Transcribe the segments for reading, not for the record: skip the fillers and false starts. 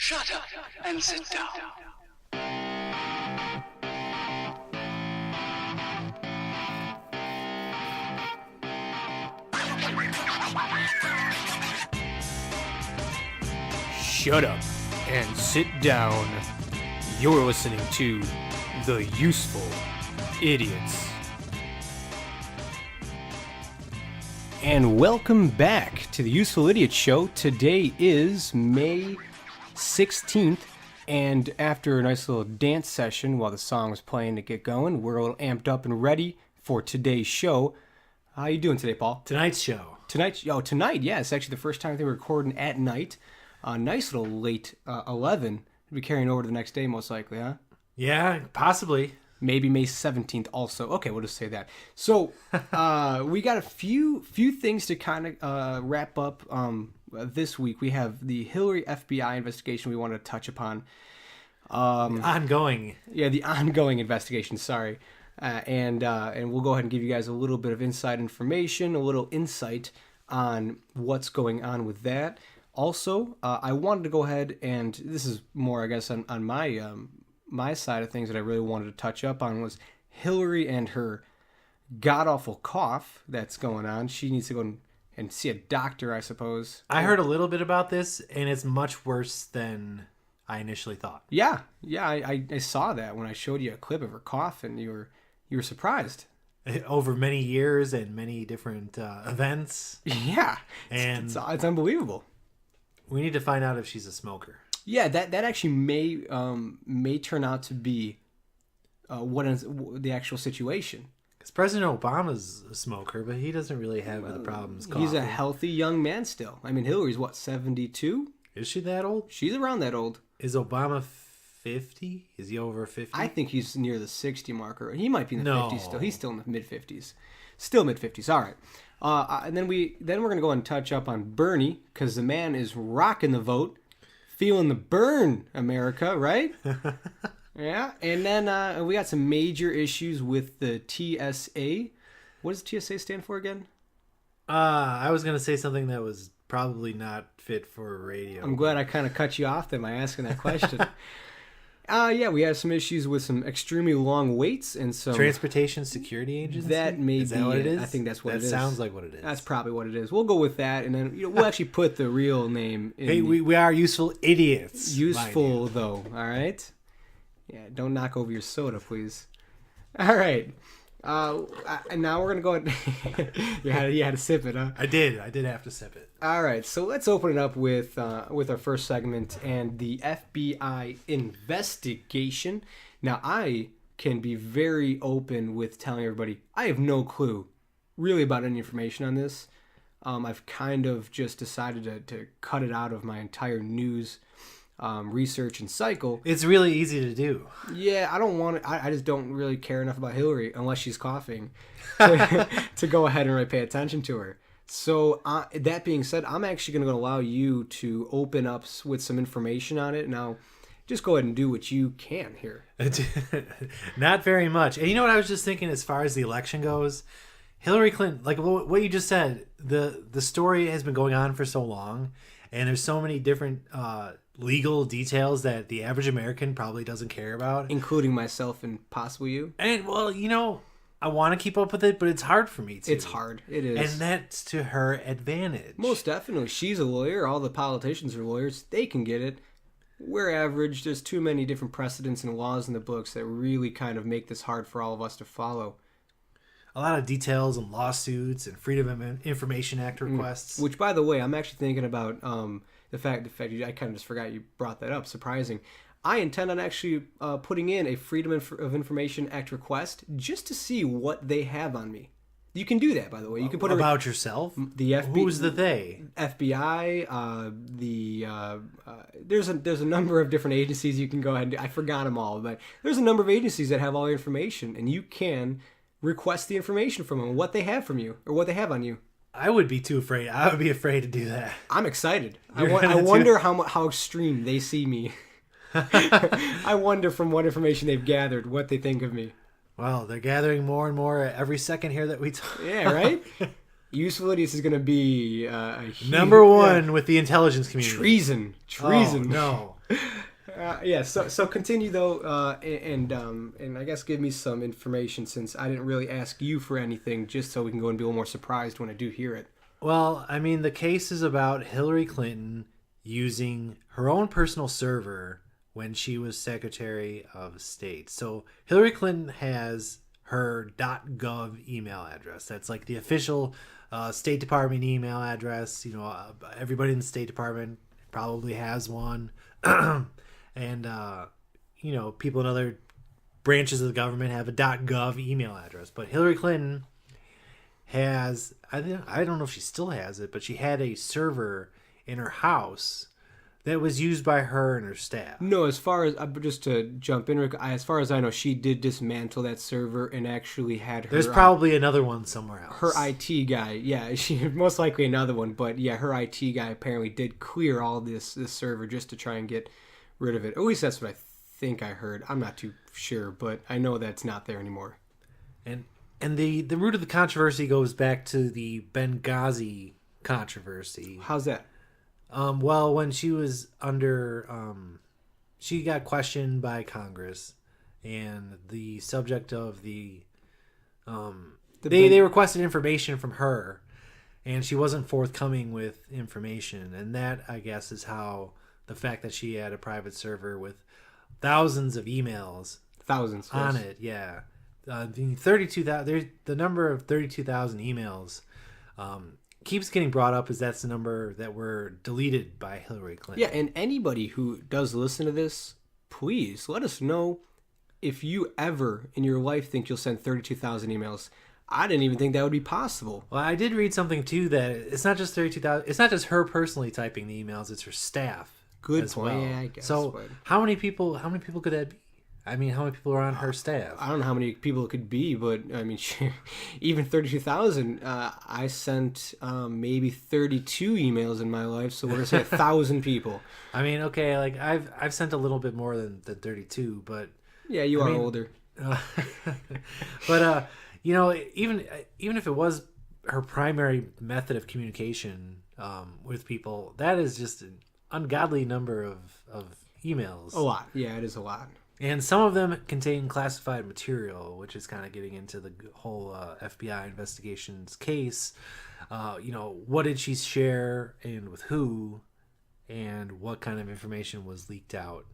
Shut up and sit down. Shut up and sit down. You're listening to The Useful Idiots. And welcome back to The Useful Idiot Show. Today is May 16th, and after a nice little dance session while the song was playing to get going, we're all amped up and ready for today's show. How you doing today, Paul? Tonight's show. Tonight, yeah, it's actually the first time they were recording at night. Nice little late 11. We'll be carrying over to the next day, most likely, huh? Yeah, possibly. Maybe May 17th also. Okay, we'll just say that. So, we got a few things to kind of wrap up this week. We have the Hillary FBI investigation we want to touch upon. Ongoing. Yeah, the ongoing investigation, sorry. And we'll go ahead and give you guys a little bit of inside information, a little insight on what's going on with that. Also, I wanted to go ahead and, this is more, I guess, on my side of things that I really wanted to touch up on was Hillary and her god-awful cough that's going on. She needs to go and see a doctor, I suppose. I heard a little bit about this, and it's much worse than I initially thought. Yeah, I saw that when I showed you a clip of her cough, and you were surprised. Over many years and many different events. Yeah, and it's unbelievable. We need to find out if she's a smoker. Yeah, that actually may turn out to be what is the actual situation. Because President Obama's a smoker, but he doesn't really have the problems. He's a healthy young man still. I mean, Hillary's what, 72? Is she that old? She's around that old. Is Obama 50? Is he over 50? I think he's near the 60 marker. He might be in the 50s still. He's still in the mid 50s. Still mid 50s. All right. And then we're gonna go and touch up on Bernie because the man is rocking the vote, feeling the burn, America, right? Yeah. And then we got some major issues with the TSA. What does TSA stand for again? I was gonna say something that was probably not fit for radio. I'm glad I kind of cut you off then by asking that question. Yeah, we have some issues with some extremely long waits and some Transportation Security Agency. That may is that what it is? I think that's what it is. That sounds like what it is. That's probably what it is. We'll go with that, and then we'll actually put the real name in. Hey, we are useful idiots. Useful though, all right. Yeah, don't knock over your soda, please. All right. And now we're gonna go. You had to sip it, huh? I did have to sip it. All right, so let's open it up with our first segment and the FBI investigation. Now, I can be very open with telling everybody I have no clue really about any information on this. I've kind of just decided to cut it out of my entire news research and cycle. It's really easy to do. Yeah, I don't want it. I just don't really care enough about Hillary unless she's coughing to go ahead and really pay attention to her. So that being said, I'm actually going to allow you to open up with some information on it. Now, just go ahead and do what you can here. Not very much. And you know what I was just thinking as far as the election goes? Hillary Clinton, like what you just said, the story has been going on for so long, and there's so many different legal details that the average American probably doesn't care about. Including myself and possibly you. And, well, you know, I want to keep up with it, but it's hard for me to. It's hard. It is. And that's to her advantage. Most definitely. She's a lawyer. All the politicians are lawyers. They can get it. We're average. There's too many different precedents and laws in the books that really kind of make this hard for all of us to follow. A lot of details and lawsuits and Freedom of Information Act requests. Which, by the way, I'm actually thinking about the fact I kind of just forgot you brought that up. Surprising. I intend on actually putting in a Freedom of Information Act request just to see what they have on me. You can do that, by the way. You can put about yourself. The FBI. Who's the they? FBI. There's a number of different agencies you can go ahead and do. I forgot them all, but there's a number of agencies that have all the information, and you can request the information from them, what they have from you or what they have on you. I would be too afraid. I would be afraid to do that. I'm excited. I wonder how extreme they see me. I wonder from what information they've gathered what they think of me. Well, they're gathering more and more every second here that we talk. Yeah, right? Useful Idiots is going to be number one with the intelligence community. Treason. Oh, no. Yeah. So continue though, and I guess give me some information since I didn't really ask you for anything, just so we can go and be a little more surprised when I do hear it. Well, I mean, the case is about Hillary Clinton using her own personal server when she was Secretary of State. So Hillary Clinton has her .gov email address. That's like the official State Department email address. You know, everybody in the State Department probably has one. And, you know, people in other branches of the government have a .gov email address. But Hillary Clinton has, I don't know if she still has it, but she had a server in her house that was used by her and her staff. No, as far as just to jump in, Rick, as far as I know, she did dismantle that server and actually had her. There's probably another one somewhere else. Her IT guy, yeah, she most likely another one, but yeah, her IT guy apparently did clear all this server just to try and get rid of it. At least that's what I think I heard. I'm not too sure, but I know that's not there anymore. And the root of the controversy goes back to the Benghazi controversy. How's that? Well, when she was under, she got questioned by Congress, and the subject of they requested information from her, and she wasn't forthcoming with information, and that, I guess, is how the fact that she had a private server with thousands of emails on it, yeah. The 32,000, the number of 32,000 emails keeps getting brought up as that's the number that were deleted by Hillary Clinton. Yeah, and anybody who does listen to this, please let us know if you ever in your life think you'll send 32,000 emails. I didn't even think that would be possible. Well, I did read something too that it's not just 32,000. It's not just her personally typing the emails; it's her staff. Good as point. well. Yeah, I guess. So, but how many people could that be? I mean, how many people are on her staff? I don't know how many people it could be, but I mean, even 32,000. I sent maybe 32 emails in my life, so we're gonna say 1,000 people. I mean, okay, like I've sent a little bit more than 32, but yeah, you are older. But you know, even if it was her primary method of communication with people, that is just an ungodly number of emails. A lot. Yeah, it is a lot. And some of them contain classified material, which is kind of getting into the whole FBI investigations case. You know, what did she share and with who, and what kind of information was leaked out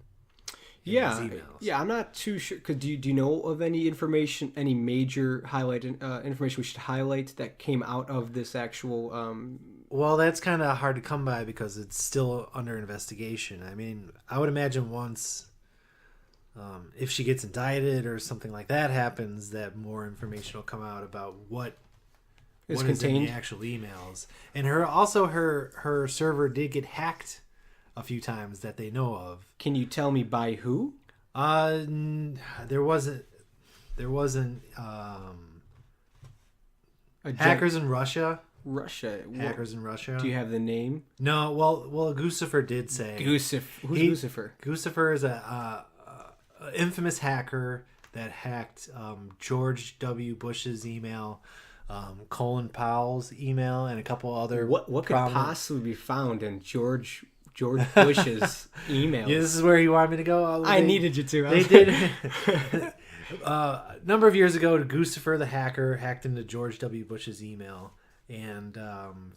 in these emails? Yeah, I'm not too sure. Cause do you know of any information, any major highlight information we should highlight that came out of this actual? Well, that's kind of hard to come by because it's still under investigation. I mean, I would imagine once. If she gets indicted or something like that happens, that more information will come out about what is contained in the actual emails. And her server did get hacked a few times that they know of. Can you tell me by who? There wasn't hackers in Russia. Hackers in Russia. Do you have the name? No. Well, Guccifer did say. Who's Guccifer? Guccifer is a infamous hacker that hacked George W. Bush's email, Colin Powell's email, and a couple other. What could possibly be found in George Bush's emails? Yeah, this is where you want me to go. I needed you to. They did. A number of years ago, Guccifer the hacker hacked into George W. Bush's email and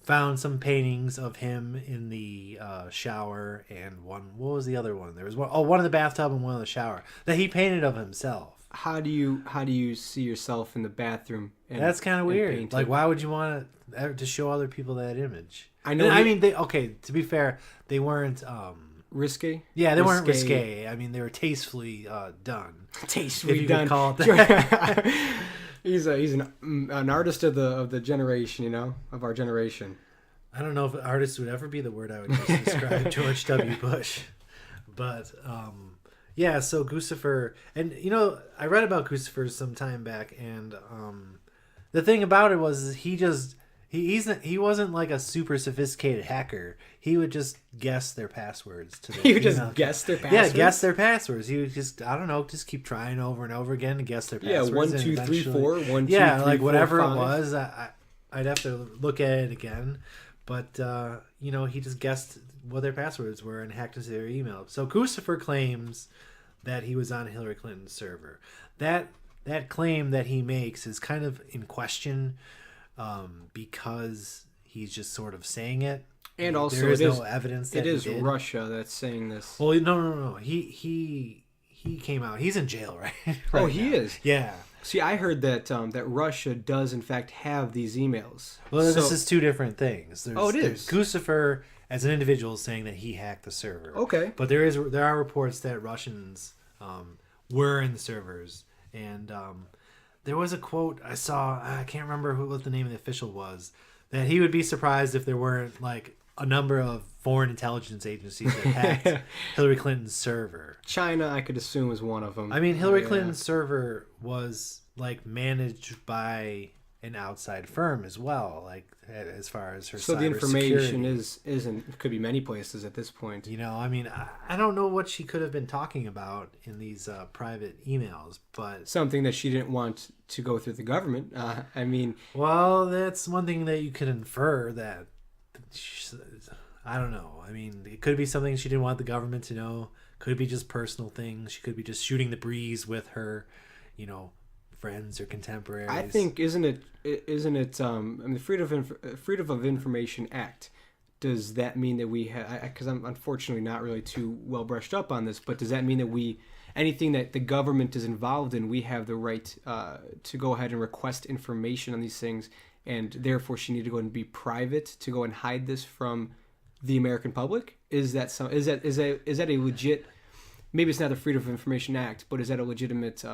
found some paintings of him in the shower and one. What was the other one? There was one in the bathtub and one in the shower that he painted of himself. How do you see yourself in the bathroom? That's kind of weird. Painted? Like, why would you want to show other people that image? I know. I mean, to be fair, they weren't risque. Yeah, they weren't risque. I mean, they were tastefully done. Tastefully if you done. Could call it that. He's an artist of the generation, you know, of our generation. I don't know if artist would ever be the word I would use to describe George W. Bush, but yeah. So Guccifer, and you know, I read about Guccifer some time back, and the thing about it was he wasn't like a super sophisticated hacker. He would just guess their passwords to He would just guess their passwords? Yeah, guess their passwords. He would just, I don't know, just keep trying over and over again to guess their passwords. Yeah, 1, 2, 3, 4, 1, 2, yeah, 3, like 4, whatever 5. it was. I'd have to look at it again. But, you know, he just guessed what their passwords were and hacked into their email. So Christopher claims that he was on Hillary Clinton's server. That claim that he makes is kind of in question because he's just sort of saying it. And also, there is no evidence that it is he did. Russia that's saying this. Well, no. He came out. He's in jail, right? Oh, he is. Yeah. See, I heard that that Russia does in fact have these emails. Well, this is two different things. It is. There's Guccifer as an individual saying that he hacked the server. Okay. But there are reports that Russians were in the servers, and there was a quote I saw. I can't remember what the name of the official was. That he would be surprised if there weren't like a number of foreign intelligence agencies that hacked Hillary Clinton's server. China, I could assume, is one of them. I mean, Hillary Clinton's server was like managed by an outside firm as well, like as far as her so the information isn't could be many places at this point. You know, I mean, I don't know what she could have been talking about in these private emails, but something that she didn't want to go through the government. I mean, well, that's one thing that you could infer that. I don't know. I mean, it could be something she didn't want the government to know. Could be just personal things. She could be just shooting the breeze with her, friends or contemporaries. I think isn't it? I mean, the Freedom of Information Act. Does that mean that we have? Because I'm unfortunately not really too well brushed up on this, but does that mean that anything that the government is involved in, we have the right to go ahead and request information on these things, and therefore she need to go and be private to go and hide this from the American public? Is that a legit? Maybe it's not the Freedom of Information Act, but is that a legitimate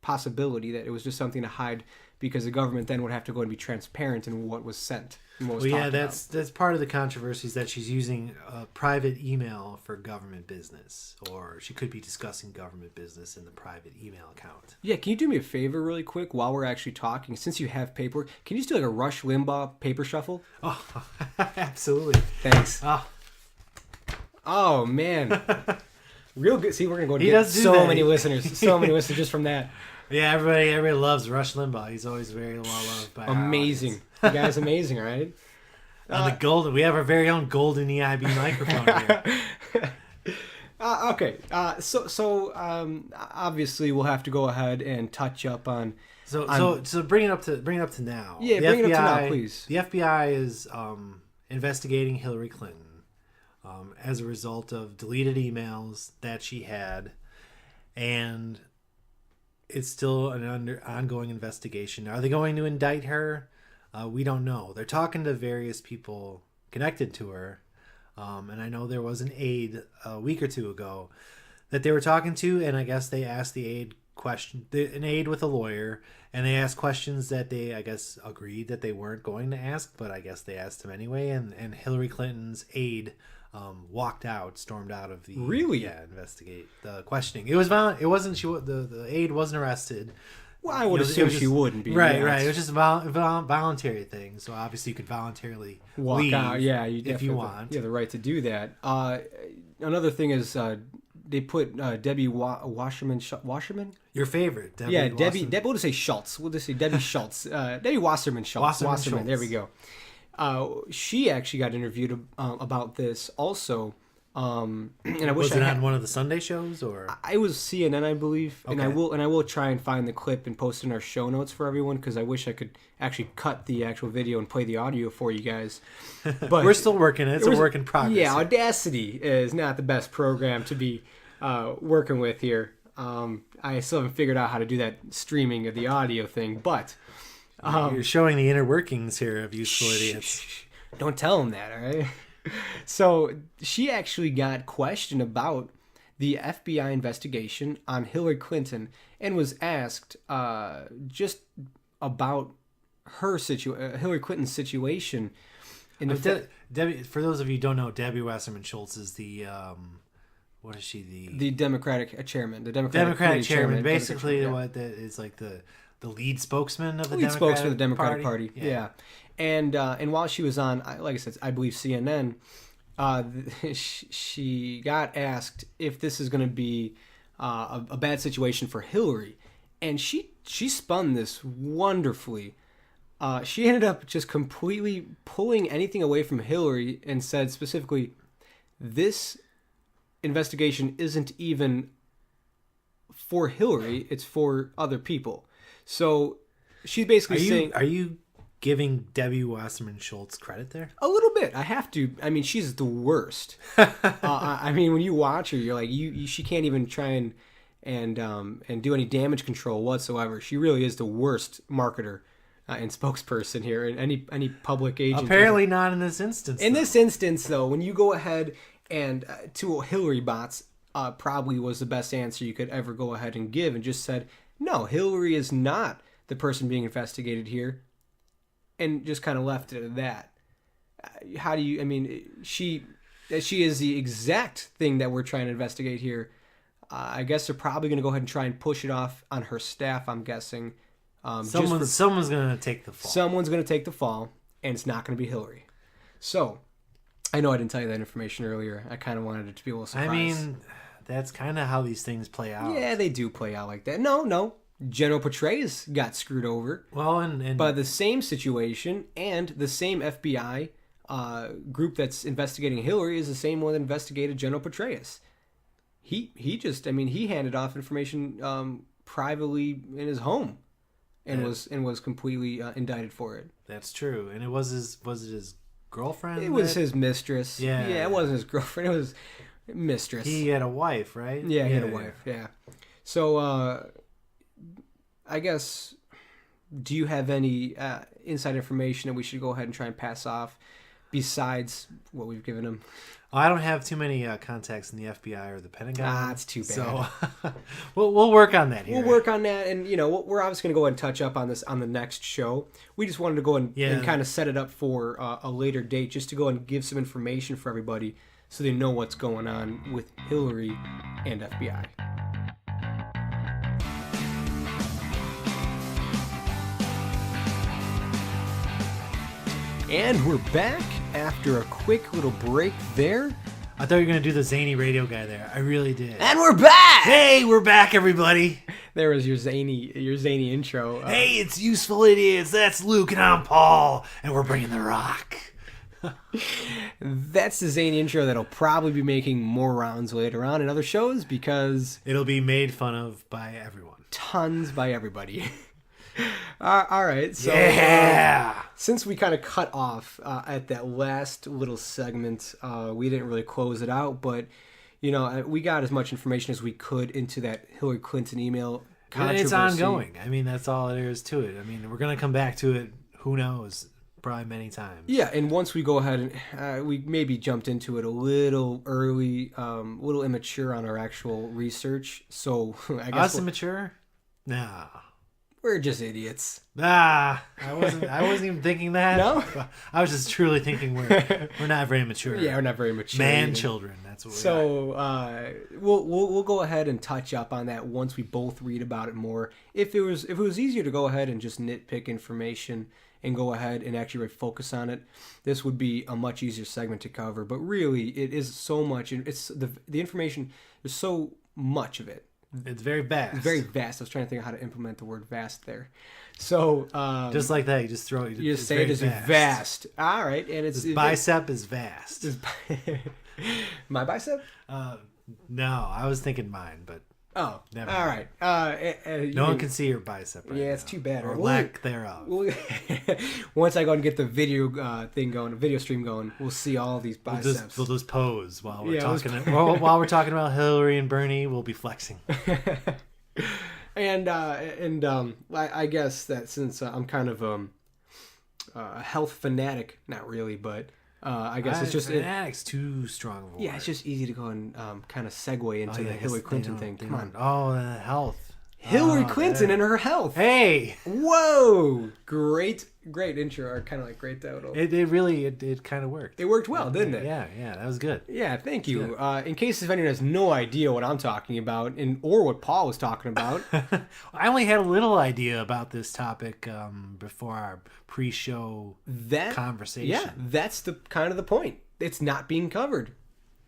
possibility that it was just something to hide because the government then would have to go and be transparent in what was sent? And what was talked about? That's part of the controversy is that she's using a private email for government business, or she could be discussing government business in the private email account. Yeah, can you do me a favor really quick while we're actually talking? Since you have paperwork, can you just do like a Rush Limbaugh paper shuffle? Oh, absolutely. Thanks. Oh man. Real good. See, we're gonna go and He get does do so that. many listeners. So many listeners just from that. Yeah, everybody loves Rush Limbaugh. He's always very well loved by our Amazing. audience. You guys amazing, right? We have our very own golden EIB microphone here. Okay. So obviously we'll have to go ahead and touch up on. So bring it up to now. Yeah, bring it up to now, please. The FBI is investigating Hillary Clinton as a result of deleted emails that she had, and it's still an ongoing investigation. Are they going to indict her? We don't know. They're talking to various people connected to her. And I know there was an aide a week or two ago that they were talking to, and I guess they asked the aide an aide with a lawyer, and they asked questions that they, I guess, agreed that they weren't going to ask, but I guess they asked them anyway. And Hillary Clinton's aide stormed out of the investigate the questioning. It wasn't the aide wasn't arrested. Well, I would assume she wouldn't be. Right. It was just a voluntary thing. So obviously you could voluntarily leave out. Yeah, if you want. You have the right to do that. Another thing is they put Debbie Wasserman. Your favorite. Debbie Yeah, Wasserman. Debbie. We'll just say Schultz. We'll just say Debbie Schultz. Debbie Wasserman Schultz. Wasserman. There we go. She actually got interviewed about this also. And I wish was it on one of the Sunday shows or? I was CNN, I believe, okay. and I will try and find the clip and post it in our show notes for everyone because I wish I could actually cut the actual video and play the audio for you guys. But we're still working it. It's a work in progress. Yeah, Audacity is not the best program to be working with here. I still haven't figured out how to do that streaming of the audio thing, but you're showing the inner workings here of useful idiots. Don't tell them that, all right? So she actually got questioned about the FBI investigation on Hillary Clinton and was asked just about Hillary Clinton's situation. Debbie, for those of you who don't know, Debbie Wasserman Schultz is the what is she? The Democratic chairman. The Democratic chairman. Basically, Democratic what is like the lead spokesman of the Democratic Party. Yeah. And while she was on, like I said, I believe CNN, she got asked if this is going to be a bad situation for Hillary, and she spun this wonderfully. She ended up just completely pulling anything away from Hillary and said specifically, this investigation isn't even for Hillary, it's for other people. So she's basically saying... Are you giving Debbie Wasserman Schultz credit there? A little bit. I have to. I mean, she's the worst. I mean, when you watch her, you're like, she can't even try and do any damage control whatsoever. She really is the worst marketer and spokesperson here in any public agent. Apparently not in this instance. In this instance, though, when you go ahead and to Hillary bots, probably was the best answer you could ever go ahead and give, and just said, no, Hillary is not the person being investigated here, and just kind of left it at that. How do you? I mean, she is the exact thing that we're trying to investigate here. I guess they're probably going to go ahead and try and push it off on her staff, I'm guessing. Someone's going to take the fall. Someone's going to take the fall, and it's not going to be Hillary. So, I know I didn't tell you that information earlier. I kind of wanted it to be a little surprise. I mean, that's kind of how these things play out. Yeah, they do play out like that. No. General Petraeus got screwed over. Well, and by the same situation, and the same FBI group that's investigating Hillary is the same one that investigated General Petraeus. He just, I mean, he handed off information privately in his home, and was completely indicted for it. That's true. And it was it his girlfriend? It was his mistress. Yeah, it wasn't his girlfriend. It was mistress. He had a wife, right? Yeah, he had a wife. Yeah. So I guess, do you have any inside information that we should go ahead and try and pass off besides what we've given him? I don't have too many contacts in the FBI or the Pentagon. That's too bad. So we'll work on that here. We'll work on that, and we're obviously going to go ahead and touch up on this on the next show. We just wanted to go and kind of set it up for a later date, just to go and give some information for everybody so they know what's going on with Hillary and FBI. And we're back after a quick little break there. I thought you were going to do the zany radio guy there. I really did. And we're back! Hey, we're back, everybody. There was your zany intro. Hey, it's Useful Idiots. That's Luke and I'm Paul. And we're bringing the rock. That's the zany intro that'll probably be making more rounds later on in other shows because... it'll be made fun of by everyone. Tons by everybody. All right, so since we kind of cut off at that last little segment, we didn't really close it out, but we got as much information as we could into that Hillary Clinton email controversy. And it's ongoing. I mean, that's all there is to it. I mean, we're gonna come back to it. Who knows? Probably many times. Yeah, and once we go ahead and we maybe jumped into it a little early, a little immature on our actual research. So I guess immature? Nah. We're just idiots. I wasn't even thinking that. No? I was just truly thinking we're not very mature. Yeah, we're not very mature. Children. That's what we are. So we'll go ahead and touch up on that once we both read about it more. If it was easier to go ahead and just nitpick information and go ahead and actually focus on it, this would be a much easier segment to cover. But really, it is so much. It's the information. There's so much of it. It's very vast. It's very vast. I was trying to think of how to implement the word vast there. So just like that, you just throw it. You just say it is vast. All right, and it's bicep is vast. My bicep? No, I was thinking mine, but never. All right. No one can see your bicep. Right it's too bad. Or lack thereof. Once I go and get the video thing going, the video stream going, we'll see all these biceps. We'll just pose while we're talking. While we're talking about Hillary and Bernie, we'll be flexing. and I guess that since I'm kind of a health fanatic, not really, but I guess it's just fanatic's too strong of a word. Yeah, it's just easy to go and kind of segue into the Hillary Clinton thing. Come on. Oh, the health. Hillary Clinton and her health. Hey. Whoa. Great intro. Or kind of like great title. It really kind of worked. It worked well, didn't it? Yeah, that was good. Yeah, thank you. In case if anyone has no idea what I'm talking about or what Paul was talking about. I only had a little idea about this topic before our pre-show conversation. Yeah, that's the kind of the point. It's not being covered.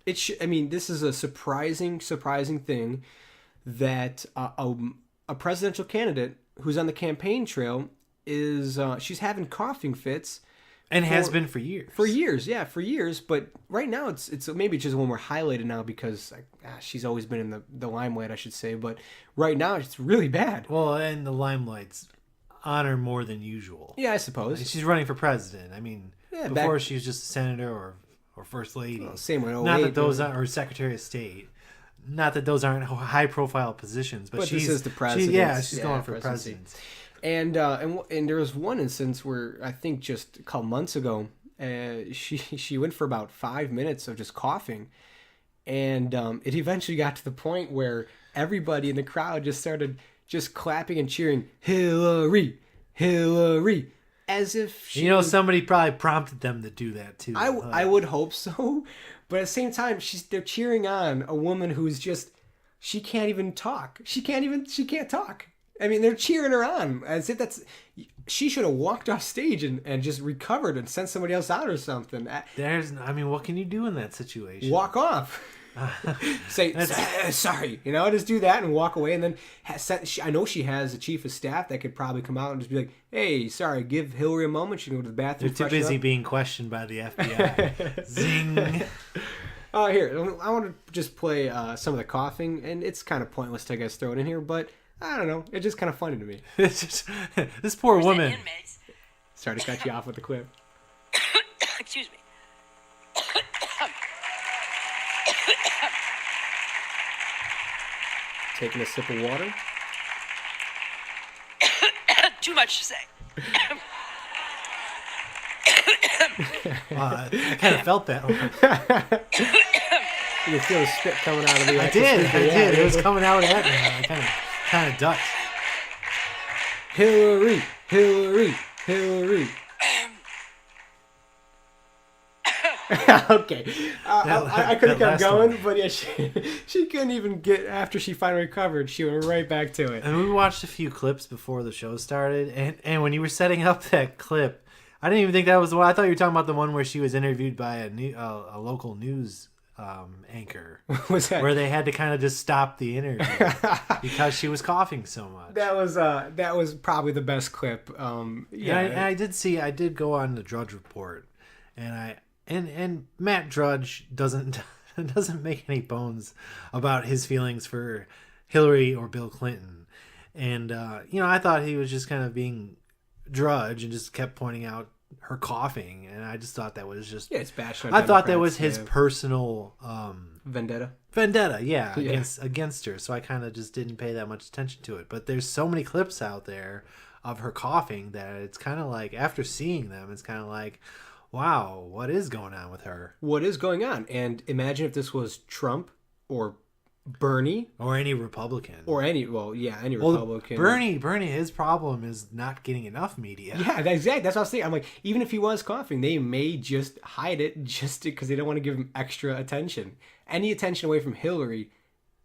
This is a surprising thing that a presidential candidate who's on the campaign trail is she's having coughing fits. And has been for years. For years. But right now, it's maybe just when we're highlighted now because she's always been in the limelight, I should say. But right now, it's really bad. Well, and the limelight's on her more than usual. Yeah, I suppose. She's running for president. I mean, before she was just a senator or first lady. Well, same with Not that those are, or Secretary of State. Not that those aren't high-profile positions, but this is the president. She's going for presidency. And there was one instance where I think just a couple months ago, she went for about 5 minutes of just coughing, and it eventually got to the point where everybody in the crowd just started just clapping and cheering Hillary, Hillary, as if somebody probably prompted them to do that too. I would hope so, but at the same time, they're cheering on a woman who's just she can't even talk. She can't talk. I mean, they're cheering her on as if she should have walked off stage and just recovered and sent somebody else out or something. What can you do in that situation? Walk off. Say sorry, just do that and walk away. And then I know she has a chief of staff that could probably come out and just be like, "Hey, sorry, give Hillary a moment. She can go to the bathroom." They're too busy being questioned by the FBI. Zing. Here, I want to just play some of the coughing, and it's kind of pointless to guys throw it in here, but I don't know. It's just kind of funny to me. It's just this poor woman. Sorry to cut you off with the clip. Excuse me. Taking a sip of water. Too much to say. I kind of felt that. You can feel the spit coming out of the. I did. It was coming out at me. I kind of ducked. Hillary, Hillary, Hillary. Okay. I could have kept going, but yeah, she couldn't even get, after she finally recovered, she went right back to it. And we watched a few clips before the show started, and when you were setting up that clip, I didn't even think that was the one. I thought you were talking about the one where she was interviewed by a local news anchor. Was that? Where they had to kind of just stop the interview because she was coughing so much. That was probably the best clip. Yeah, I did go on the Drudge Report, and Matt Drudge doesn't make any bones about his feelings for Hillary or Bill Clinton, and I thought he was just kind of being Drudge and just kept pointing out her coughing, and I just thought that was just it's bashing on I thought that was Democrats, his personal vendetta, against her, so I kind of just didn't pay that much attention to it. But there's so many clips out there of her coughing that it's kind of like, after seeing them, it's kind of like, wow, what is going on with her? What is going on? And imagine if this was Trump or Bernie or any Republican any Republican. Bernie, his problem is not getting enough media. Yeah, exactly. That's what I was thinking. I'm like, even if he was coughing, they may just hide it just because they don't want to give him extra attention. Any attention away from Hillary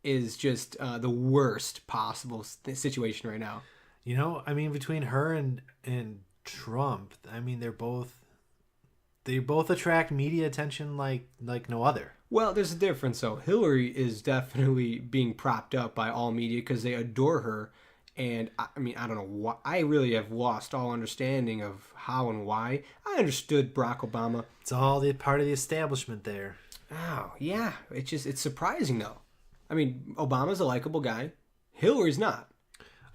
is just the worst possible situation right now. Between her and Trump, they both attract media attention like no other. Well, there's a difference, though. Hillary is definitely being propped up by all media because they adore her. And, I don't know why. I really have lost all understanding of how and why. I understood Barack Obama. It's all the part of the establishment there. Oh, yeah. It's surprising, though. Obama's a likable guy. Hillary's not.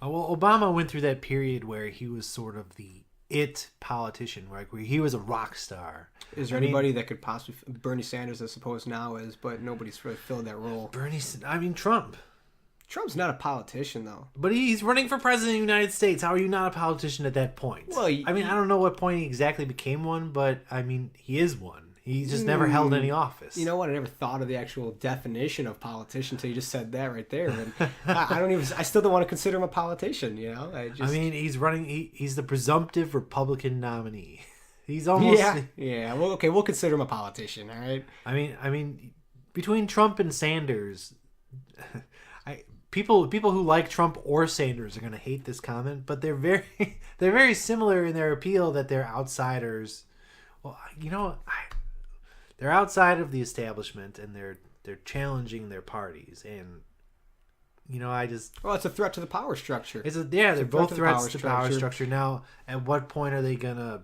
Well, Obama went through that period where he was sort of the politician, right? Where he was a rock star. Is there anybody that could possibly... Bernie Sanders, I suppose, now is, but nobody's really filled that role. Trump. Trump's not a politician, though. But he's running for president of the United States. How are you not a politician at that point? Well, I don't know what point he exactly became one, but, he is one. He's just never held any office. You know what? I never thought of the actual definition of politician until you just said that right there. And I still don't want to consider him a politician, he's running... He's the presumptive Republican nominee. He's almost... Yeah. Well, okay, we'll consider him a politician, all right? Between Trump and Sanders... People who like Trump or Sanders are going to hate this comment, but they're very similar in their appeal that they're outsiders. Well, they're outside of the establishment and they're challenging their parties, and I just Well, it's a threat to the power structure. they're both threats to power structure. structure. Now, at what point are they gonna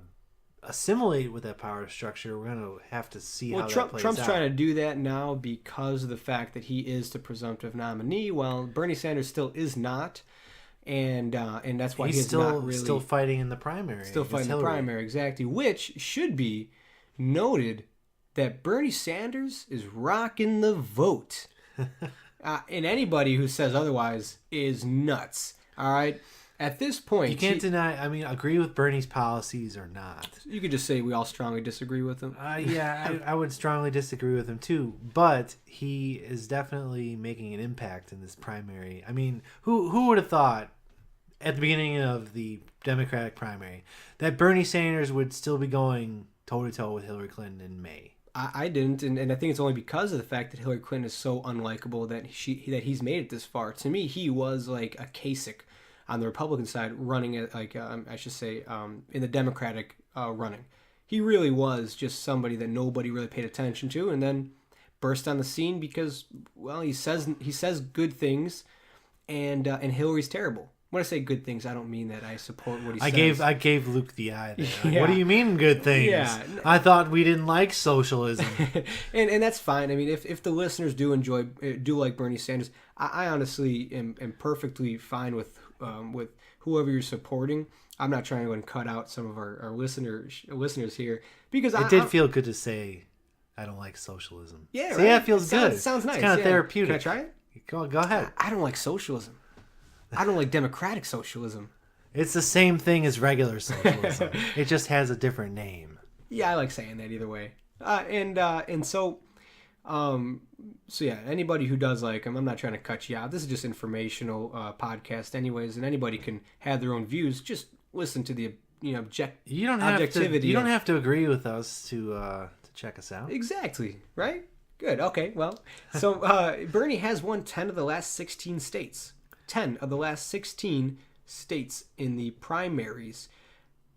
assimilate with that power structure? We're gonna have to see how that plays Trump's out. trying to do that now because of the fact that he is the presumptive nominee, while Bernie Sanders still is not, and that's why He's he's still not really still fighting in the primary. still against fighting the Hillary. primary, exactly. Which should be noted that Bernie Sanders is rocking the vote, and anybody who says otherwise is nuts. All right. At this point, You can't deny. I mean, agree with Bernie's policies or not. you could just say we all strongly disagree with him. Yeah, I would strongly disagree with him too. But he is definitely making an impact in this primary. I mean, who would have thought at the beginning of the Democratic primary that Bernie Sanders would still be going toe to toe with Hillary Clinton in May? I didn't, and I think it's only because of the fact that Hillary Clinton is so unlikable that he's made it this far. To me, he was like a Kasich on the Republican side, running it like I should say in the Democratic running. He really was just somebody that nobody really paid attention to, and then burst on the scene because, well, he says good things, and Hillary's terrible. When I say good things, I don't mean that I support what he says. I gave Luke the eye there. Yeah. What do you mean good things? Yeah. I thought we didn't like socialism. and that's fine. I mean, if the listeners do like Bernie Sanders, I honestly am perfectly fine with whoever you're supporting. I'm not trying to go and cut out some of our listeners here because It did feel good to say I don't like socialism. Yeah, So, right? yeah, it feels good. It sounds nice. It's kind of therapeutic. Can I try it? Go ahead. I don't like socialism. I don't like democratic socialism. It's the same thing as regular socialism. It just has a different name. Yeah, I like saying that either way. So yeah, anybody who does like him, I'm not trying to cut you out. This is just informational podcast, anyways, and anybody can have their own views. Just listen to the objectivity. You don't have to agree with us to check us out. Exactly, right? Good. Okay. Well, so Bernie has won 10 of the last 16 states. 10 of the last 16 states in the primaries,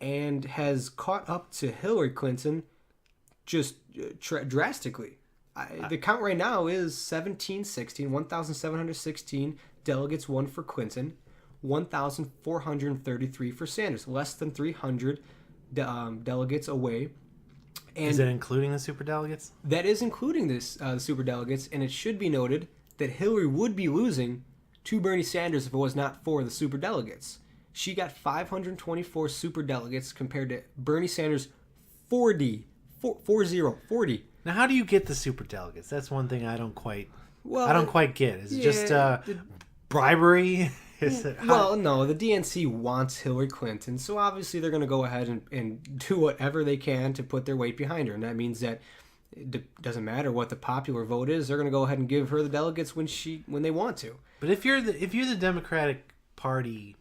and has caught up to Hillary Clinton just drastically. The count right now is 1,716 delegates won for Clinton, 1,433 for Sanders, less than 300 delegates away. And is that including the superdelegates? that is including the superdelegates, and it should be noted that Hillary would be losing to Bernie Sanders if it was not for the superdelegates. She got 524 superdelegates compared to Bernie Sanders' 40. Now, how do you get the superdelegates? That's one thing I don't quite get. Is it just bribery? Well, no, the DNC wants Hillary Clinton, so obviously they're going to go ahead and do whatever they can to put their weight behind her, and that means that it doesn't matter what the popular vote is. They're going to go ahead and give her the delegates when they want to. But if you're the Democratic Party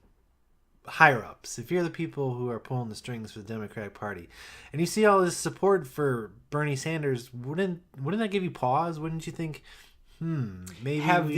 higher ups, if you're the people who are pulling the strings for the Democratic Party, and you see all this support for Bernie Sanders, wouldn't that give you pause? Wouldn't you think, maybe have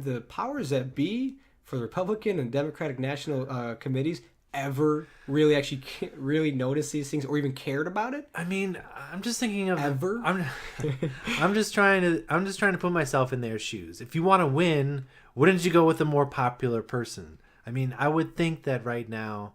the powers that be for the Republican and Democratic national committees ever really noticed these things or even cared about it? I mean, I'm just thinking of Ever? I'm just trying to put myself in their shoes. If you want to win, wouldn't you go with a more popular person? I mean, I would think that right now,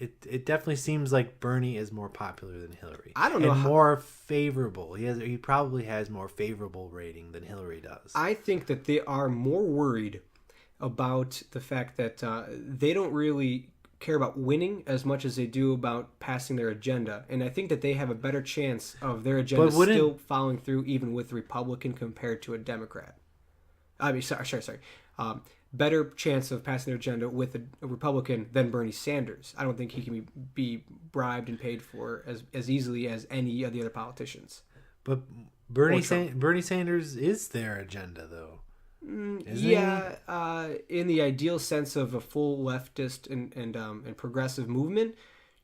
it definitely seems like Bernie is more popular than Hillary. I don't know and how- more favorable. He probably has more favorable rating than Hillary does. I think that they are more worried about the fact that they don't really care about winning as much as they do about passing their agenda. And I think that they have a better chance of their agenda still following through even with Republican compared to a Democrat. I mean, sorry. Better chance of passing their agenda with a Republican than Bernie Sanders. I don't think he can be bribed and paid for as easily as any of the other politicians. But Bernie Sanders is their agenda, though. Yeah, in the ideal sense of a full leftist and progressive movement,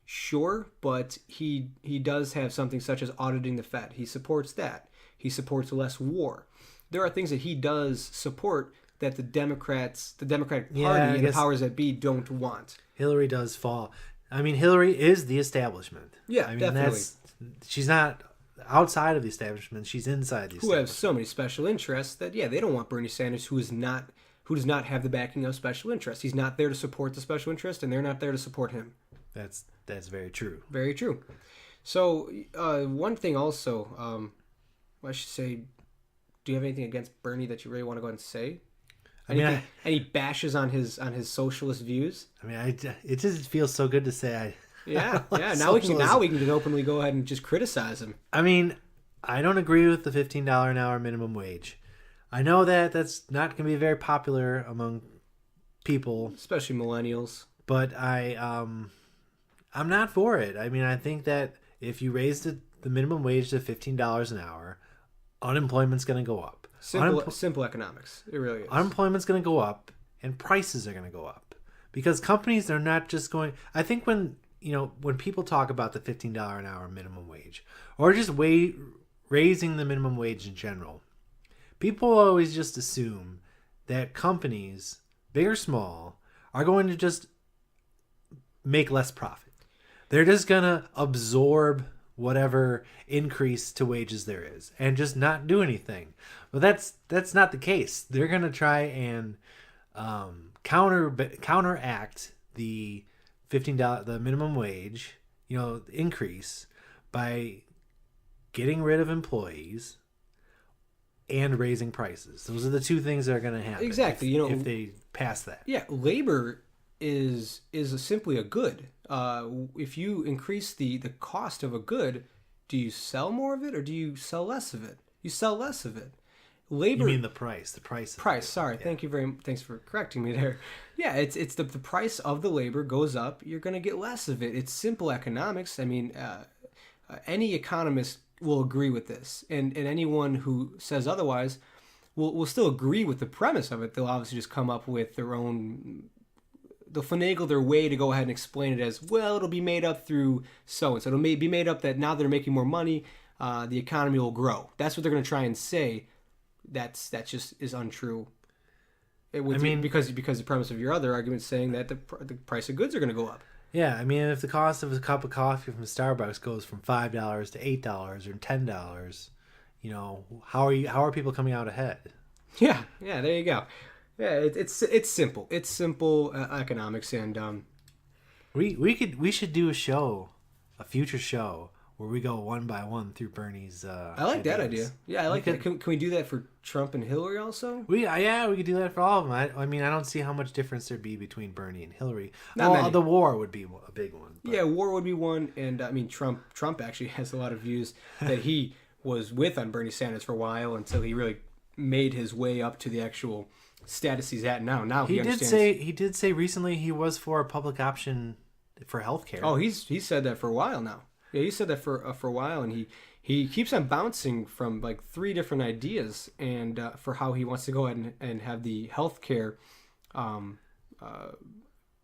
sure, but he does have something such as auditing the Fed. He supports that. He supports less war. There are things that he does support that the Democratic Party and the powers that be don't want. Hillary does fall. I mean, Hillary is the establishment. Yeah, I mean, definitely. She's not outside of the establishment. She's inside the establishment. Who have so many special interests that, yeah, they don't want Bernie Sanders, who is not who does not have the backing of special interests. He's not there to support the special interest, and they're not there to support him. That's very true. Very true. So one thing also, I should say, do you have anything against Bernie that you really want to go ahead and say? Any bashes on his socialist views? I mean, it just feels so good to say. Yeah. Now we can openly go ahead and just criticize him. I mean, I don't agree with the $15 an hour minimum wage. I know that that's not going to be very popular among people, especially millennials. But I'm not for it. I mean, I think that if you raise the minimum wage to $15 an hour, unemployment's going to go up. Simple economics. It really is. Unemployment's going to go up, and prices are going to go up because companies are not just going. I think when people talk about the $15 an hour minimum wage or just raising the minimum wage in general, people always just assume that companies, big or small, are going to just make less profit. They're just going to absorb whatever increase to wages there is and just not do anything. But that's not the case. They're going to try and counteract the $15 the minimum wage, increase by getting rid of employees and raising prices. Those are the two things that are going to happen. Exactly. If they pass that. Yeah, labor is simply a good. If you increase the cost of a good, do you sell more of it or do you sell less of it? You sell less of it. Labor. You mean the price? The price. Price. Sorry. Yeah. Thanks for correcting me there. Yeah, it's the price of the labor goes up. You're going to get less of it. It's simple economics. I mean, any economist will agree with this, and anyone who says otherwise will still agree with the premise of it. They'll obviously just come up with their own. They'll finagle their way to go ahead and explain it as, well, it'll be made up through so-and-so. It'll be made up that now they're making more money, the economy will grow. That's what they're going to try and say. That just is untrue. Because the premise of your other argument is saying that the price of goods are going to go up. Yeah, I mean, if the cost of a cup of coffee from Starbucks goes from $5 to $8 or $10, how are people coming out ahead? Yeah, there you go. Yeah, it's simple. It's simple economics, and we should do a future show where we go one by one through Bernie's. I like that idea. Yeah, I like that. Can we do that for Trump and Hillary also? We could do that for all of them. I mean, I don't see how much difference there'd be between Bernie and Hillary. The war would be a big one. But. Yeah, war would be one, and I mean, Trump actually has a lot of views that he was with on Bernie Sanders for a while until he really made his way up to the actual status he's at now. Now he understands. He did say recently he was for a public option for healthcare. Oh, he's said that for a while now. Yeah, he said that for a while, and he keeps on bouncing from like 3 different ideas, and for how he wants to go ahead and have the healthcare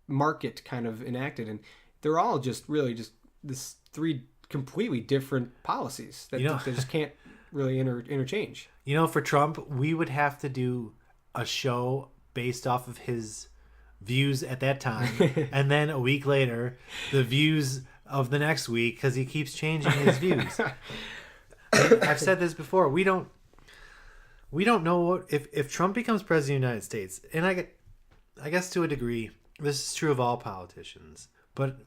market kind of enacted, and they're all just really just this 3 completely different policies that they just can't really interchange. For Trump, we would have to do a show based off of his views at that time, and then a week later, the views of the next week, because he keeps changing his views. I've said this before. We don't know what if Trump becomes president of the United States, and I guess to a degree this is true of all politicians, but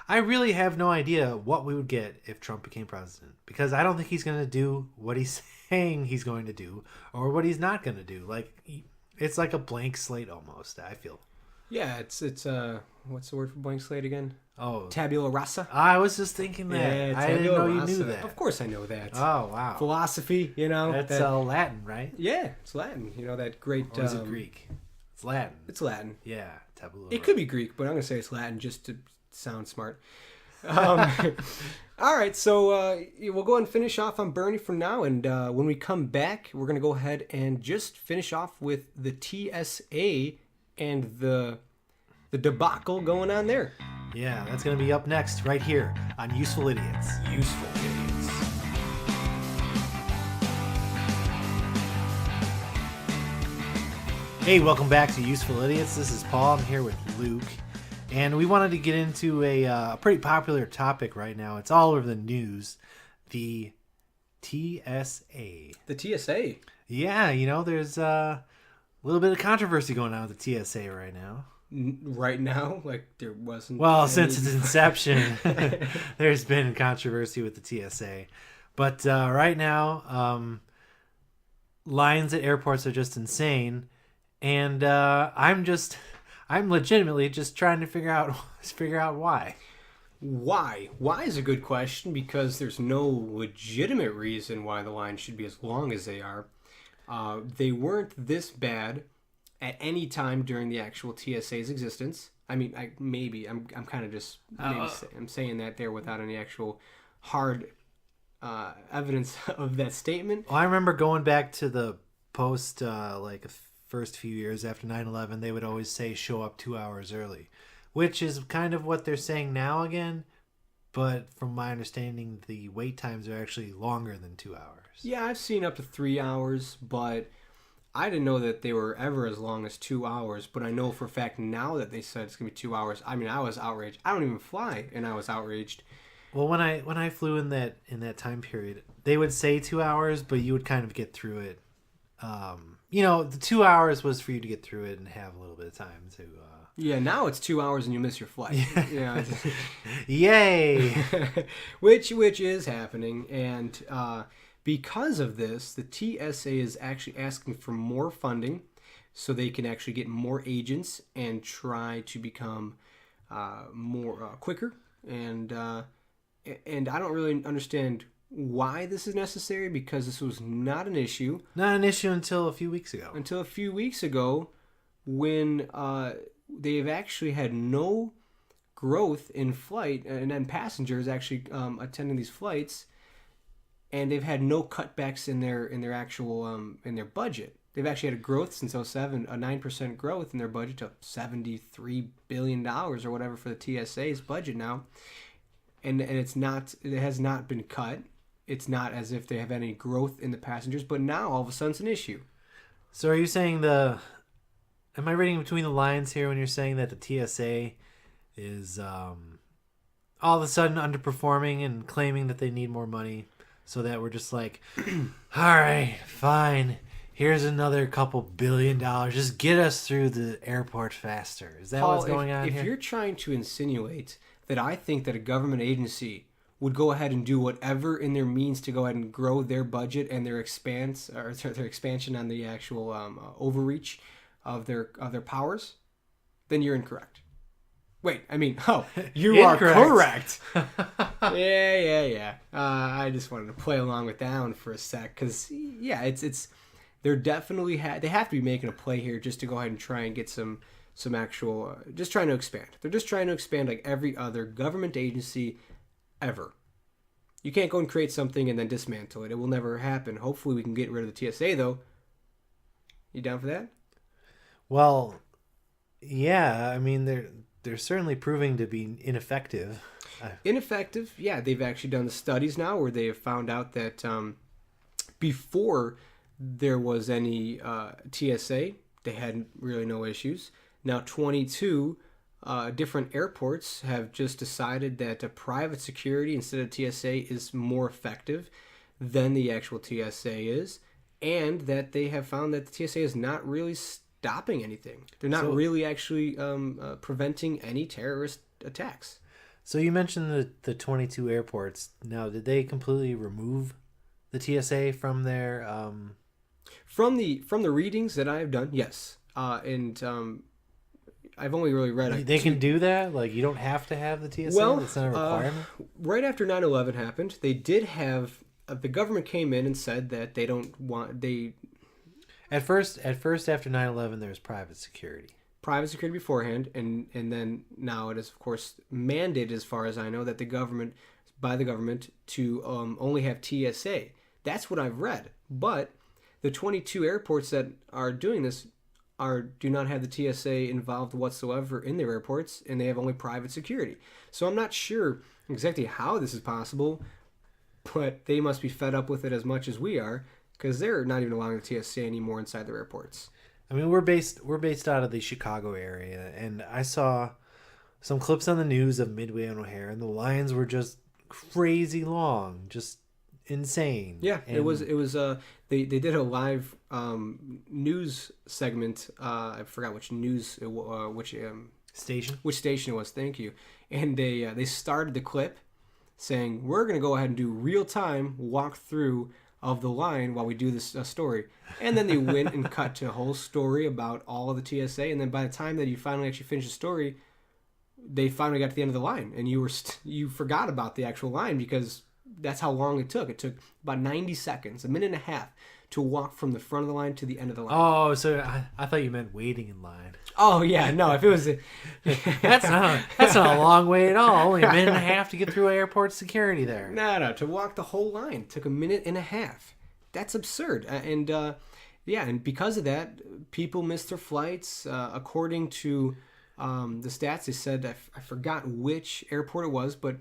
I really have no idea what we would get if Trump became president, because I don't think he's going to do what he's saying he's going to do or what he's not going to do. Like, it's like a blank slate almost, I feel. Yeah, it's what's the word for blank slate again? Oh, tabula rasa. I was just thinking that. Yeah, I didn't know you knew that. Of course I know that. Oh, wow. Philosophy, That's Latin, right? Yeah, it's Latin. That great. Or is it Greek? It's Latin. It's Latin. Yeah, tabula. It could be Greek, but I'm gonna say it's Latin just to sound smart. All right, so we'll go ahead and finish off on Bernie for now, and when we come back, we're gonna go ahead and just finish off with the TSA and the debacle going on there. Yeah, that's going to be up next right here on Useful Idiots. Useful Idiots. Hey, welcome back to Useful Idiots. This is Paul. I'm here with Luke. And we wanted to get into a pretty popular topic right now. It's all over the news. The TSA. The TSA? Yeah, there's A little bit of controversy going on with the TSA right now. Right now, like there wasn't. Well, any... since its inception, there's been controversy with the TSA. But right now, lines at airports are just insane, and I'm legitimately just trying to figure out why. Why is a good question, because there's no legitimate reason why the lines should be as long as they are. They weren't this bad at any time during the actual TSA's existence. I mean, I'm kind of just I'm saying that there without any actual hard evidence of that statement. Well, I remember going back to the post like the first few years after 9/11, they would always say show up 2 hours early, which is kind of what they're saying now again. But from my understanding, the wait times are actually longer than 2 hours. Yeah, I've seen up to 3 hours, but I didn't know that they were ever as long as 2 hours. But I know for a fact now that they said it's going to be 2 hours. I mean, I was outraged. I don't even fly, and I was outraged. Well, when I flew in that time period, they would say 2 hours, but you would kind of get through it. The 2 hours was for you to get through it and have a little bit of time to. Yeah, now it's 2 hours and you miss your flight. Yeah. Yay! which is happening, and because of this, the TSA is actually asking for more funding so they can actually get more agents and try to become more quicker. And I don't really understand why this is necessary, because this was not an issue. Not an issue until a few weeks ago. Until a few weeks ago, when they've actually had no growth in flight and then passengers actually attending these flights, and they've had no cutbacks in their actual in their budget. They've actually had a growth since 2007, a 9% growth in their budget to $73 billion or whatever for the TSA's budget now. And it has not been cut. It's not as if they have any growth in the passengers, but now all of a sudden it's an issue. So are you saying am I reading between the lines here when you're saying that the TSA is all of a sudden underperforming and claiming that they need more money, so that we're just like, all right, fine, here's another couple $1 billion, just get us through the airport faster? Is that Paul, what's going on here? If you're trying to insinuate that I think that a government agency would go ahead and do whatever in their means to go ahead and grow their budget and their expansion on the actual overreach of their powers, then you're incorrect. Wait, I mean, you are correct. Yeah. I just wanted to play along with that one for a sec, because yeah, it's they're definitely they have to be making a play here just to go ahead and try and get some actual just trying to expand. They're just trying to expand like every other government agency ever. You can't go and create something and then dismantle it. It will never happen. Hopefully we can get rid of the TSA though. You down for that? Well, yeah. I mean, they're certainly proving to be ineffective. Ineffective, yeah. They've actually done the studies now where they have found out that before there was any TSA, they had really no issues. Now 22 different airports have just decided that a private security instead of TSA is more effective than the actual TSA is, and that they have found that the TSA is not really stopping anything. They're not really actually preventing any terrorist attacks. So you mentioned the 22 airports. Now, did they completely remove the TSA from their... From the readings that I have done, yes. And I've only really read... They can do that? Like, you don't have to have the TSA? Well, that's not a requirement? Right after 9/11 happened, they did have... the government came in and said that they don't want... At first, after 9/11, there was private security. Private security beforehand, and then now it is, of course, mandated, as far as I know, that by the government to only have TSA. That's what I've read. But the 22 airports that are doing this do not have the TSA involved whatsoever in their airports, and they have only private security. So I'm not sure exactly how this is possible, but they must be fed up with it as much as we are, because they're not even allowing the TSA anymore inside their airports. I mean, we're based out of the Chicago area, and I saw some clips on the news of Midway and O'Hare, and the lines were just crazy long. Just insane. Yeah, And it was. They did a live news segment. I forgot which station. which station it was. Thank you. And they started the clip saying, "We're going to go ahead and do real time walkthrough of the line while we do this story." And then they went and cut to a whole story about all of the TSA. And then by the time that you finally actually finished the story, they finally got to the end of the line, and you forgot about the actual line because that's how long it took. It took about 90 seconds, a minute and a half, to walk from the front of the line to the end of the line. Oh, so I thought you meant waiting in line. Oh yeah, no. If it was, That's not a long way at all. Only a minute and a half to get through airport security there. no, to walk the whole line took a minute and a half. That's absurd. And because of that, people missed their flights. According to the stats, they said, I forgot which airport it was, but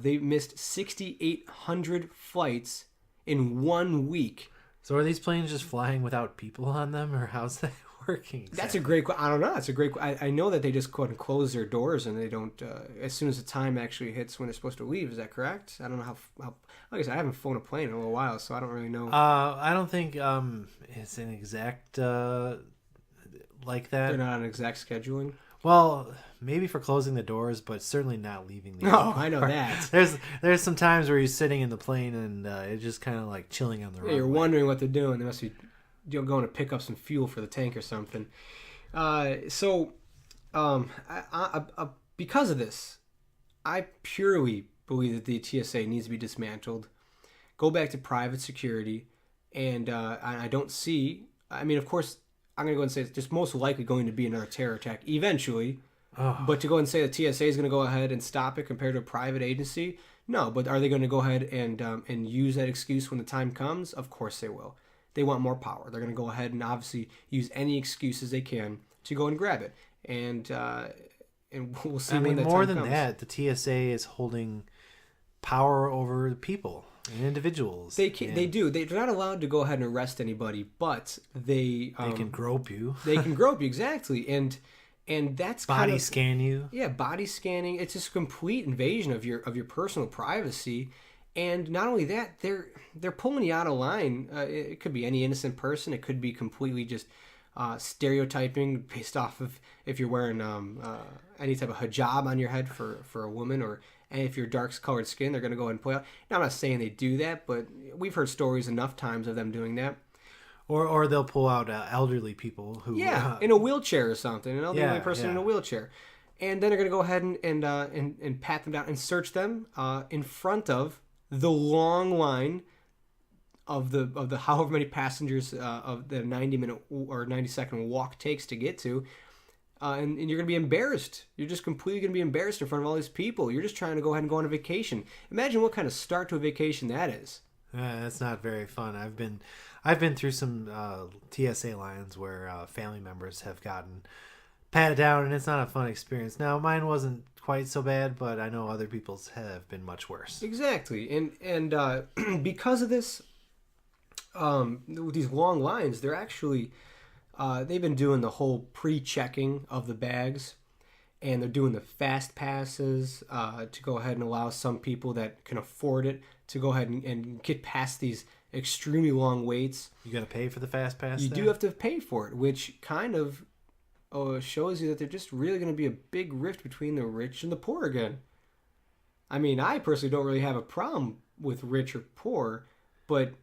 they missed 6,800 flights in 1 week. So are these planes just flying without people on them, or how's that working? Exactly? That's a great. I don't know. That's a great. I know that they just go ahead and close their doors, and they don't. As soon as the time actually hits when they're supposed to leave. Is that correct? I don't know how. Like I said, I haven't flown a plane in a little while, so I don't really know. I don't think it's an exact like that. They're not on exact scheduling. Well, maybe for closing the doors, but certainly not leaving the No, I know that. There's some times where you're sitting in the plane and it's just kind of like chilling on the runway. You're wondering what they're doing. They must be going to pick up some fuel for the tank or something. Because of this, I purely believe that the TSA needs to be dismantled. Go back to private security, and I don't see. I mean, of course, I'm going to go and say it's just most likely going to be another terror attack eventually. Oh. But to go and say the TSA is going to go ahead and stop it compared to a private agency, no. But are they going to go ahead and use that excuse when the time comes? Of course they will. They want more power. They're going to go ahead and obviously use any excuses they can to go and grab it. And we'll see. I mean, when more time than comes. that, the TSA is holding power over the people and individuals. They do. They're not allowed to go ahead and arrest anybody, but they can grope you. They can grope you, exactly, and that's body scan you. Yeah, body scanning. It's just a complete invasion of your personal privacy. And not only that, they're pulling you out of line. It could be any innocent person. It could be completely just stereotyping based off of if you're wearing any type of hijab on your head for a woman, or if you're dark colored skin, they're going to go ahead and pull you out. Now, I'm not saying they do that, but we've heard stories enough times of them doing that. Or they'll pull out elderly people who in a wheelchair or something, an elderly person in a wheelchair, and then they're going to go ahead and pat them down and search them in front of the long line of the however many passengers of the 90-minute or 90-second walk takes to get to, and you're going to be embarrassed. You're just completely going to be embarrassed in front of all these people. You're just trying to go ahead and go on a vacation. Imagine what kind of start to a vacation that is. That's not very fun. I've been through some TSA lines where family members have gotten patted down, and it's not a fun experience. Now, mine wasn't quite so bad, but I know other people's have been much worse. Exactly, and because of this, with these long lines, they're actually they've been doing the whole pre-checking of the bags, and they're doing the fast passes to go ahead and allow some people that can afford it to go ahead and get past these extremely long waits. You got to pay for the fast pass? You do have to pay for it, which kind of shows you that there's just really going to be a big rift between the rich and the poor again. I mean, I personally don't really have a problem with rich or poor, but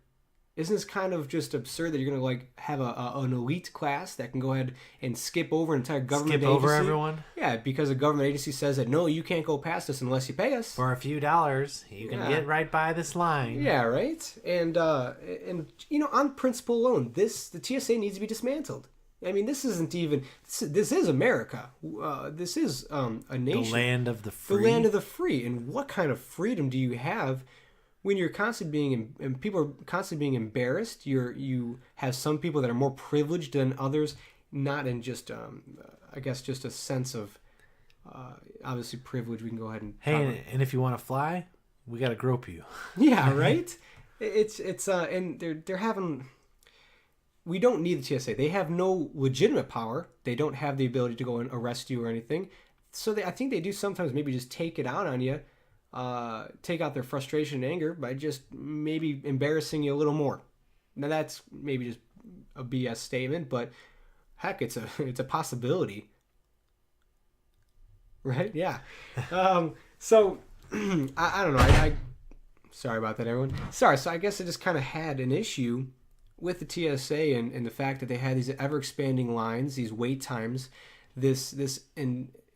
isn't this kind of just absurd that you're going to like have an elite class that can go ahead and skip over an entire government agency? Skip over everyone? Yeah, because a government agency says that, no, you can't go past us unless you pay us. For a few dollars, you can get right by this line. Yeah, right? And you know, on principle alone, the TSA needs to be dismantled. I mean, this isn't even... This is America. This is a nation. The land of the free. The land of the free. And what kind of freedom do you have when you're constantly being... And people are constantly being embarrassed? You have some people that are more privileged than others, not in just, I guess, just a sense of, obviously, privilege. We can go ahead and... Hey, and if you want to fly, we got to grope you. Yeah, right? It's and they're having... We don't need the TSA. They have no legitimate power. They don't have the ability to go and arrest you or anything. So I think they do sometimes maybe just take it out on you take out their frustration and anger by just maybe embarrassing you a little more. Now that's maybe just a BS statement, but heck, it's a possibility, right? Yeah. So I don't know. I sorry about that, everyone. Sorry. So I guess I just kind of had an issue with the TSA and the fact that they had these ever expanding lines, these wait times, this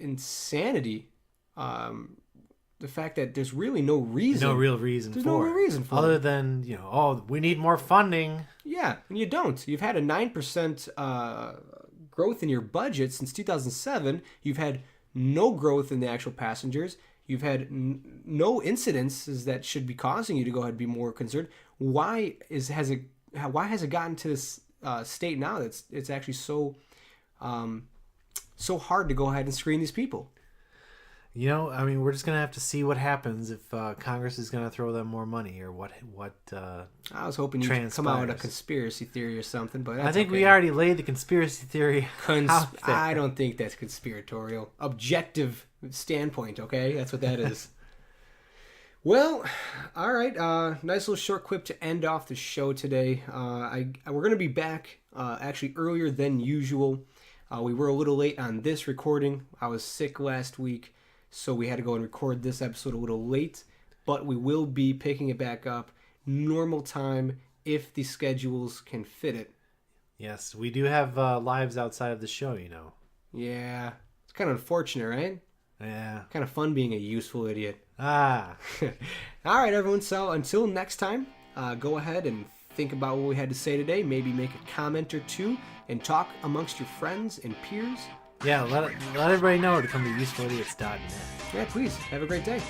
insanity. The fact that there's really no reason. No real reason there's for no it. real reason for Other it. than, we need more funding. Yeah, and you don't. You've had a 9% growth in your budget since 2007. You've had no growth in the actual passengers. You've had no incidences that should be causing you to go ahead and be more concerned. Why has it gotten to this state now that it's actually so hard to go ahead and screen these people? We're just gonna have to see what happens if Congress is gonna throw them more money, or what. I was hoping you'd come out with a conspiracy theory or something, but that's I think okay. we already laid the conspiracy theory out there. I don't think that's conspiratorial. Objective standpoint, okay? That's what that is. Well, all right. Nice little short quip to end off the show today. We're going to be back actually earlier than usual. We were a little late on this recording. I was sick last week, so we had to go and record this episode a little late. But we will be picking it back up normal time if the schedules can fit it. Yes, we do have lives outside of the show, Yeah, it's kind of unfortunate, right? Yeah. Kind of fun being a useful idiot. Ah. All right, everyone. So until next time, go ahead and think about what we had to say today. Maybe make a comment or two and talk amongst your friends and peers. Yeah, let everybody know to come to usefulidiots.net. Yeah, please. Have a great day.